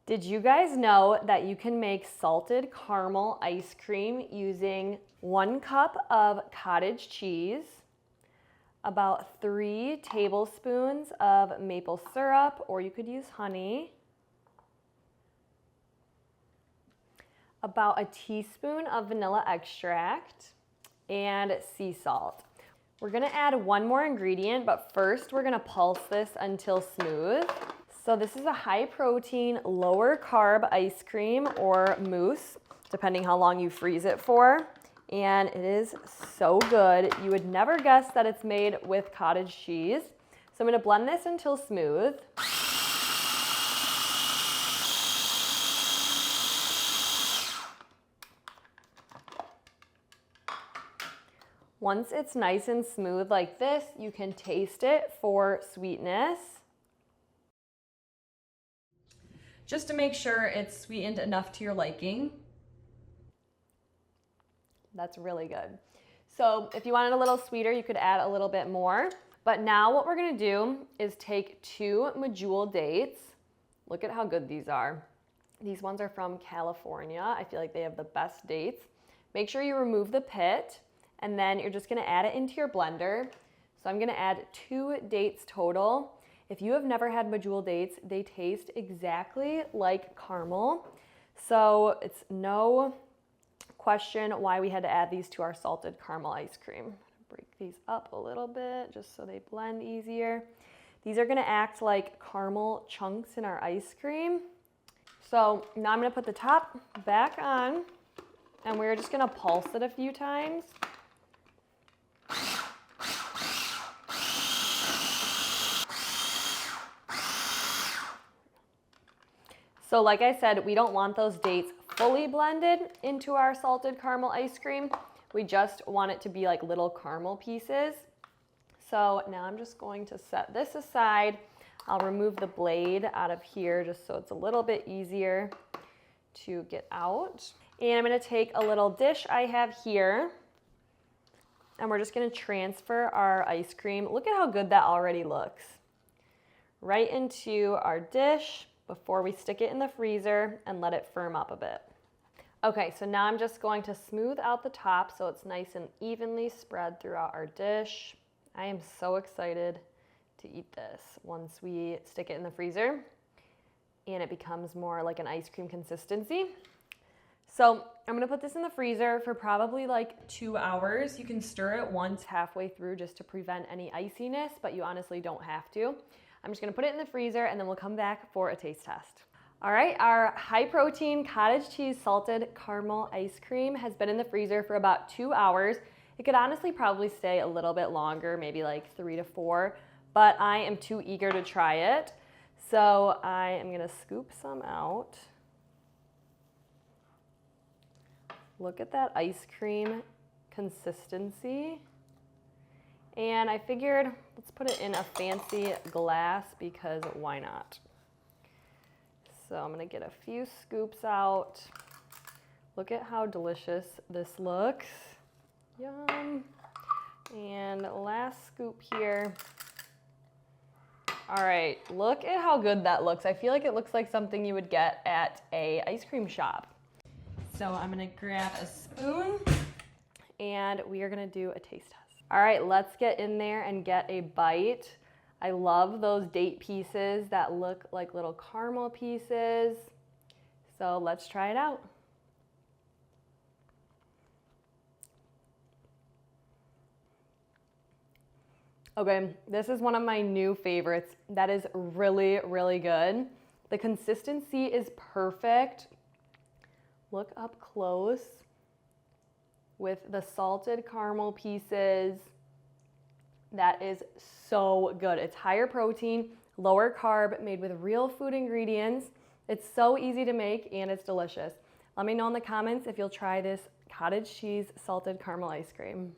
Did you guys know that you can make salted caramel ice cream using 1 cup of cottage cheese, about 3 tablespoons of maple syrup, or you could use honey, about a teaspoon of vanilla extract, and sea salt. We're gonna add one more ingredient, but first we're gonna pulse this until smooth. So this is a high protein, lower carb ice cream or mousse, depending how long you freeze it for. And it is so good. You would never guess that it's made with cottage cheese. So I'm gonna blend this until smooth. Once it's nice and smooth like this, you can taste it for sweetness. Just to make sure it's sweetened enough to your liking. That's really good. So if you wanted a little sweeter, you could add a little bit more. But now what we're gonna do is take 2 medjool dates. Look at how good these are. These ones are from California. I feel like they have the best dates. Make sure you remove the pit, and then you're just gonna add it into your blender. So I'm gonna add 2 dates total. If you have never had medjool dates, they taste exactly like caramel. So it's no question why we had to add these to our salted caramel ice cream. Break these up a little bit just so they blend easier. These are gonna act like caramel chunks in our ice cream. So now I'm gonna put the top back on, and we're just gonna pulse it a few times. So like I said, we don't want those dates fully blended into our salted caramel ice cream. We just want it to be like little caramel pieces. So now I'm just going to set this aside. I'll remove the blade out of here just so it's a little bit easier to get out. And I'm gonna take a little dish I have here, and we're just gonna transfer our ice cream. Look at how good that already looks. Right into our dish before we stick it in the freezer and let it firm up a bit. Okay, so now I'm just going to smooth out the top so it's nice and evenly spread throughout our dish. I am so excited to eat this once we stick it in the freezer and it becomes more like an ice cream consistency. So I'm gonna put this in the freezer for probably like 2 hours. You can stir it once halfway through just to prevent any iciness, but you honestly don't have to. I'm just gonna put it in the freezer and then we'll come back for a taste test. All right, our high protein cottage cheese salted caramel ice cream has been in the freezer for about 2 hours. It could honestly probably stay a little bit longer, maybe like 3 to 4, but I am too eager to try it. So I am gonna scoop some out. Look at that ice cream consistency. And I figured let's put it in a fancy glass because why not? So I'm gonna get a few scoops out. Look at how delicious this looks. Yum. And last scoop here. All right, look at how good that looks. I feel like it looks like something you would get at a ice cream shop. So I'm gonna grab a spoon and we are gonna do a taste test. All right, let's get in there and get a bite. I love those date pieces that look like little caramel pieces. So let's try it out. Okay, this is one of my new favorites. That is really, really good. The consistency is perfect. Look up close with the salted caramel pieces. That is so good. It's higher protein, lower carb, made with real food ingredients. It's so easy to make and it's delicious. Let me know in the comments if you'll try this cottage cheese salted caramel ice cream.